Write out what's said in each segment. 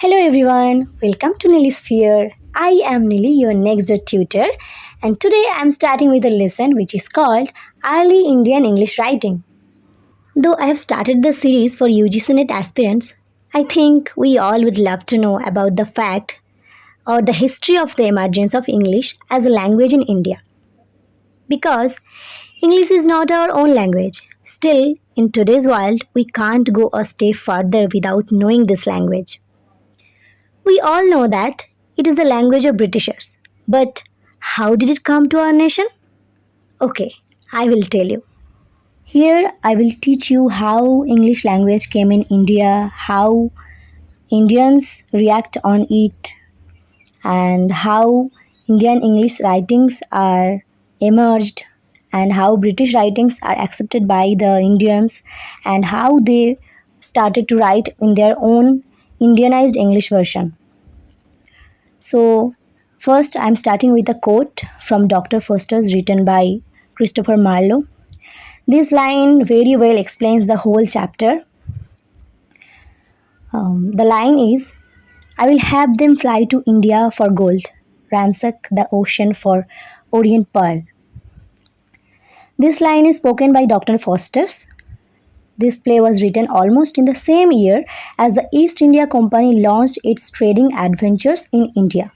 Hello everyone, welcome to Nilly Sphere. I am Nilly, your next door tutor, and today I am starting with a lesson which is called Early Indian English Writing. Though I have started the series for UGC NET aspirants, I think we all would love to know about the fact or the history of the emergence of English as a language in India. Because English is not our own language. Still, in today's world, we can't go a step further without knowing this language. We all know that it is the language of Britishers. But how did it come to our nation? Okay, I will tell you. Here I will teach you how English language came in India, how Indians react on it, and how Indian English writings are emerged, and how British writings are accepted by the Indians, and how they started to write in their own Indianized English version. So, first I'm starting with a quote from Dr. Foster's written by Christopher Marlowe. This line very well explains the whole chapter. The line is I will have them fly to India for gold, ransack the ocean for Orient Pearl. This line is spoken by Dr. Foster's. This play was written almost in the same year as the East India Company launched its trading adventures in India.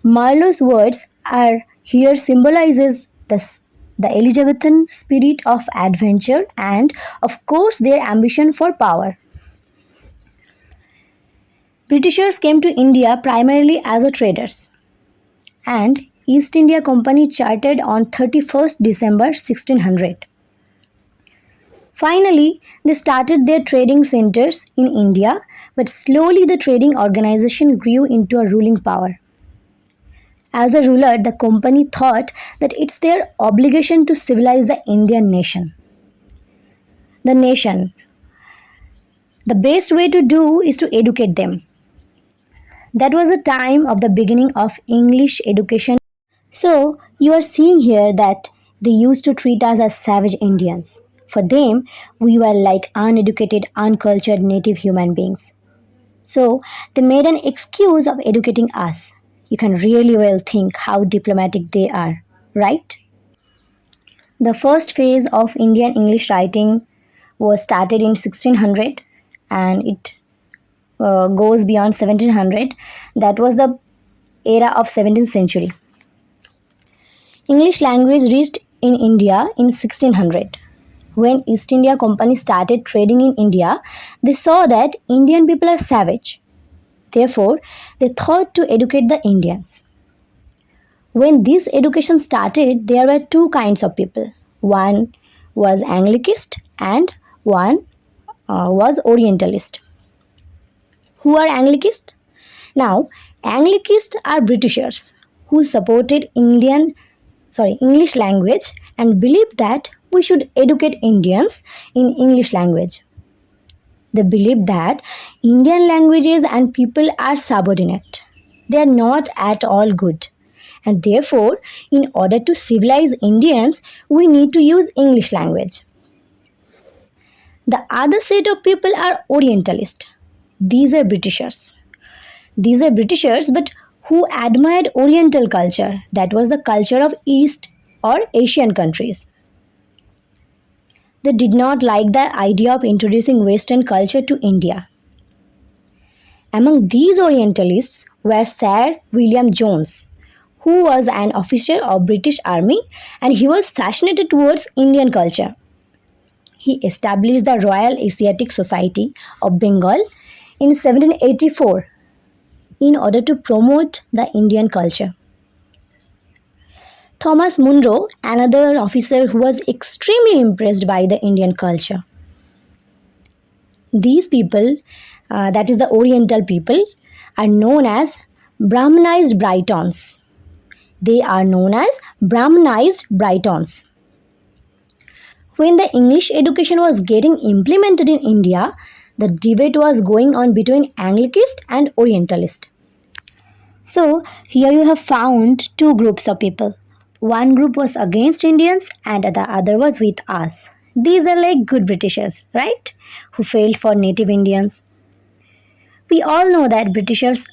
Marlowe's words are here symbolizes the Elizabethan spirit of adventure and of course their ambition for power. Britishers came to India primarily as a traders and East India Company chartered on 31st December 1600. Finally, they started their trading centers in India, but slowly the trading organization grew into a ruling power. As a ruler, the company thought that it's their obligation to civilize the Indian nation. The nation. The best way to do is to educate them. That was the time of the beginning of English education. So, you are seeing here that they used to treat us as savage Indians. For them, we were like uneducated, uncultured native human beings. So, they made an excuse of educating us. You can really well think how diplomatic they are, right? The first phase of Indian English writing was started in 1600 and it goes beyond 1700. That was the era of 17th century. English language reached in India in 1600. When East India Company started trading in India, they saw that Indian people are savage. Therefore, they thought to educate the Indians. When this education started, there were two kinds of people. One was Anglicist and one was Orientalist. Who are Anglicist? Now, Anglicists are Britishers who supported English language and believed that we should educate Indians in English language. They believe that Indian languages and people are subordinate. They are not at all good. And therefore, in order to civilize Indians, we need to use English language. The other set of people are Orientalist. These are Britishers. These are Britishers, but who admired Oriental culture, that was the culture of East or Asian countries. They did not like the idea of introducing Western culture to India. Among these Orientalists were Sir William Jones, who was an officer of British Army and he was fascinated towards Indian culture. He established the Royal Asiatic Society of Bengal in 1784 in order to promote the Indian culture. Thomas Munro, another officer who was extremely impressed by the Indian culture. These people, that is the Oriental people, are known as Brahmanized Britons. They are known as Brahmanized Britons. When the English education was getting implemented in India, the debate was going on between Anglicist and Orientalist. So, here you have found two groups of people. One group was against Indians and the other was with us. These are like good Britishers, right? Who failed for native Indians. We all know that Britishers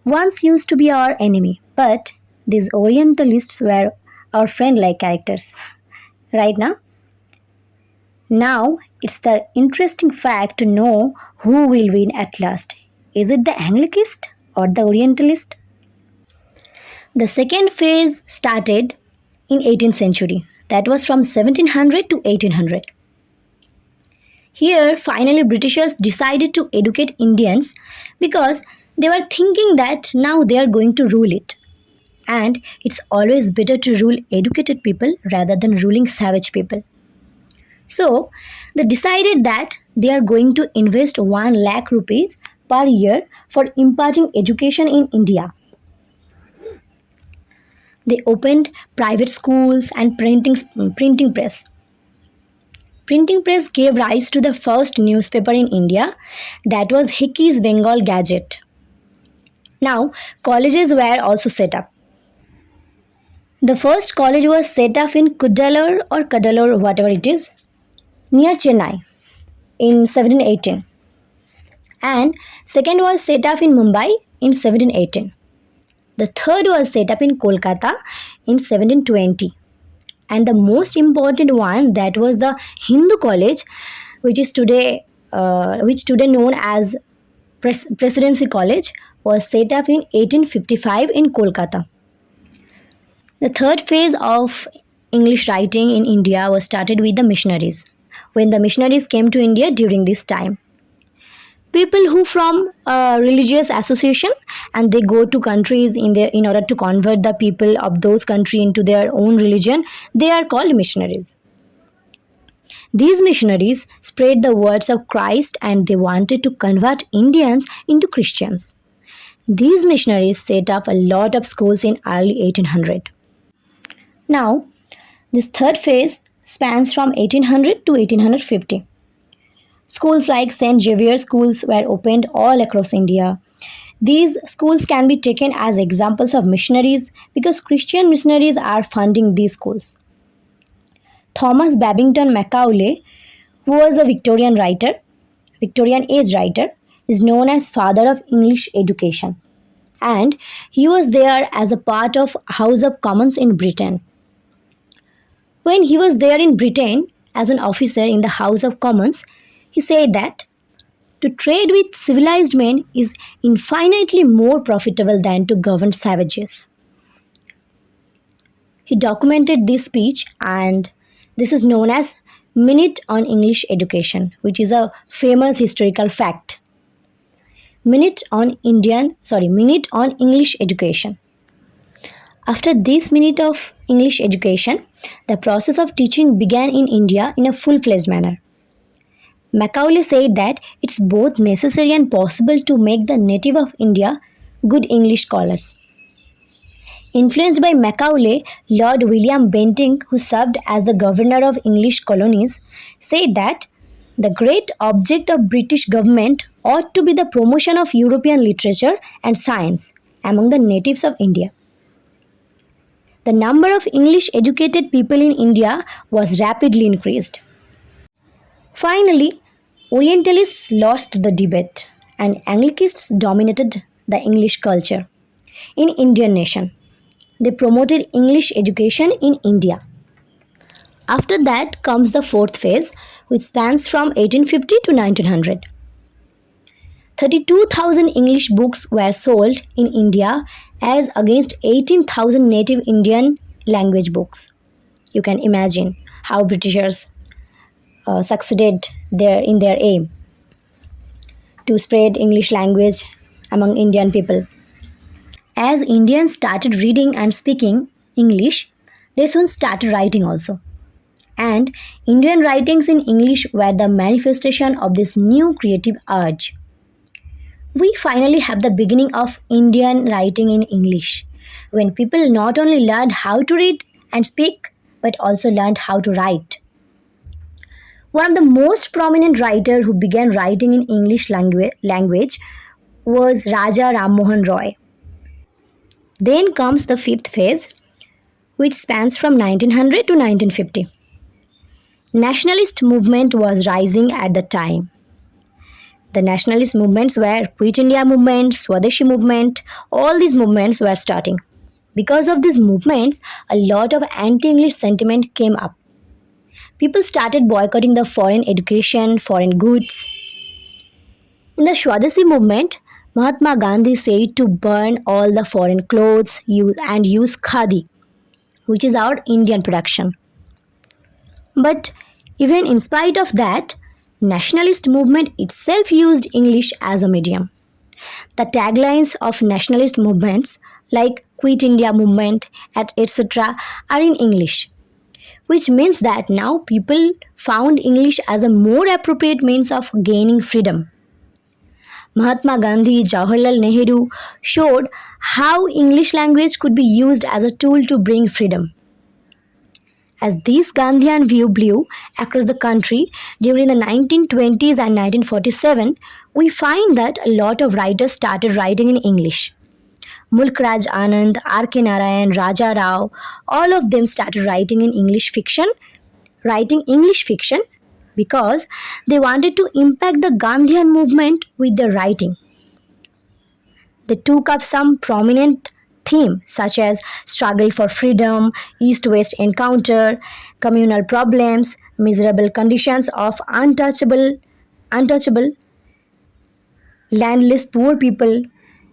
once used to be our enemy, but these Orientalists were our friend like characters. Right now? Now, it's the interesting fact to know who will win at last. Is it the Anglicist or the Orientalist? The second phase started in 18th century. That was from 1700 to 1800. Here, finally, Britishers decided to educate Indians because they were thinking that now they are going to rule it. And it's always better to rule educated people rather than ruling savage people. So, they decided that they are going to invest 1 lakh rupees per year for imparting education in India. They opened private schools and printing press. Printing press gave rise to the first newspaper in India, that was Hickey's Bengal Gazette. Now, colleges were also set up. The first college was set up in Cuddalore, whatever it is, near Chennai in 1718. And second was set up in Mumbai in 1718. The third was set up in Kolkata in 1720. And the most important one, that was the Hindu College, which is today known as Presidency College, was set up in 1855 in Kolkata. The third phase of English writing in India was started with the missionaries. When the missionaries came to India during this time, people who from a religious association and they go to countries in order to convert the people of those country into their own religion, they are called missionaries. These missionaries spread the words of Christ and they wanted to convert Indians into Christians. These missionaries set up a lot of schools in early 1800. Now, this third phase spans from 1800 to 1850. Schools like St. Xavier schools were opened all across India. These schools can be taken as examples of missionaries because Christian missionaries are funding these schools. Thomas Babington Macaulay, who was a Victorian age writer, is known as father of English education. And he was there as a part of House of Commons in Britain. When he was there in Britain as an officer in the House of Commons, he said that to trade with civilized men is infinitely more profitable than to govern savages. He documented this speech and this is known as Minute on English Education, which is a famous historical fact. Minute on English Education. After this minute of English education, the process of teaching began in India in a full-fledged manner. Macaulay said that it's both necessary and possible to make the native of India good English scholars. Influenced by Macaulay, Lord William Bentinck, who served as the governor of English colonies, said that the great object of British government ought to be the promotion of European literature and science among the natives of India. The number of English educated people in India was rapidly increased. Finally, Orientalists lost the debate and Anglicists dominated the English culture in Indian nation. They promoted English education in India. After that comes the fourth phase, which spans from 1850 to 1900. 32,000 English books were sold in India as against 18,000 native Indian language books. You can imagine how Britishers succeeded in their aim to spread English language among Indian people. As Indians started reading and speaking English, they soon started writing also. And Indian writings in English were the manifestation of this new creative urge. We finally have the beginning of Indian writing in English, when people not only learned how to read and speak, but also learned how to write. One of the most prominent writers who began writing in English language was Raja Ram Mohan Roy. Then comes the fifth phase, which spans from 1900 to 1950. Nationalist movement was rising at the time. The nationalist movements were Quit India movement, Swadeshi movement, all these movements were starting. Because of these movements, a lot of anti-English sentiment came up. People started boycotting the foreign education, foreign goods. In the Swadeshi movement, Mahatma Gandhi said to burn all the foreign clothes and use khadi, which is our Indian production. But even in spite of that, nationalist movement itself used English as a medium. The taglines of nationalist movements like Quit India movement etc. are in English, which means that now people found English as a more appropriate means of gaining freedom. Mahatma Gandhi, Jawaharlal Nehru showed how English language could be used as a tool to bring freedom. As this Gandhian view blew across the country during the 1920s and 1947, we find that a lot of writers started writing in English. Mulk Raj Anand, R.K. Narayan, Raja Rao, all of them started writing English fiction because they wanted to impact the Gandhian movement with their writing. They took up some prominent themes such as struggle for freedom, East West encounter, communal problems, miserable conditions of untouchable, landless poor people,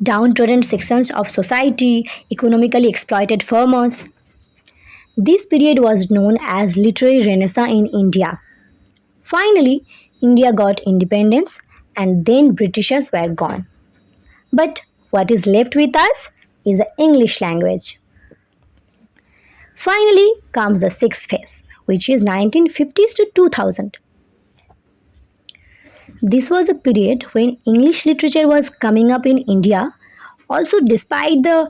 downtrodden sections of society, economically exploited farmers. This period was known as literary renaissance in India. Finally, India got independence and then Britishers were gone. But what is left with us is the English language. Finally comes the sixth phase, which is 1950s to 2000. This was a period when English literature was coming up in India, also despite the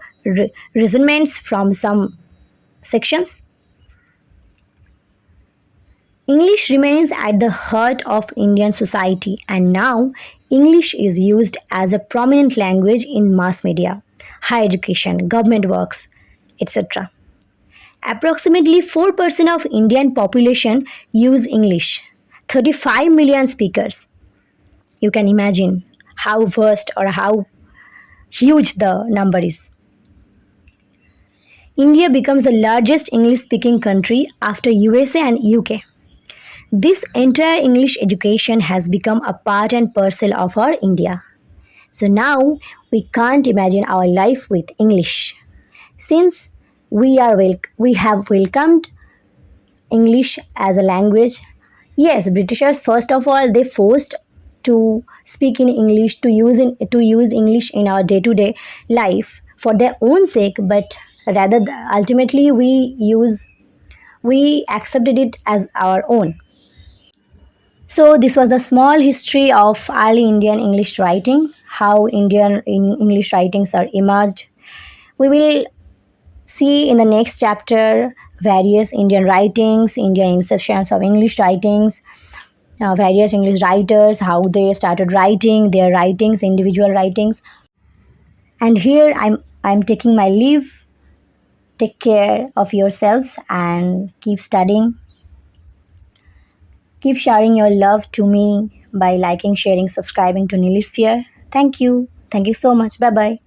resentments from some sections. English remains at the heart of Indian society, and now English is used as a prominent language in mass media, higher education, government works, etc. Approximately 4% of Indian population use English, 35 million speakers. You can imagine how vast or how huge the number is. India becomes the largest English speaking country after USA and UK. This entire English education has become a part and parcel of our India. So now we can't imagine our life with English. Since we have welcomed English as a language, yes, Britishers first of all they forced to speak in English to use English in our day-to-day life for their own sake, but ultimately we accepted it as our own. So this was the small history of early Indian English writing, how English writings are emerged. We will see in the next chapter various Indian writings, Indian inceptions of English writings, various English writers, how they started writing, their writings, individual writings. And here I'm taking my leave. Take care of yourselves and keep studying. Keep sharing your love to me by liking, sharing, subscribing to Nilisphere. Thank you. Thank you so much. Bye bye.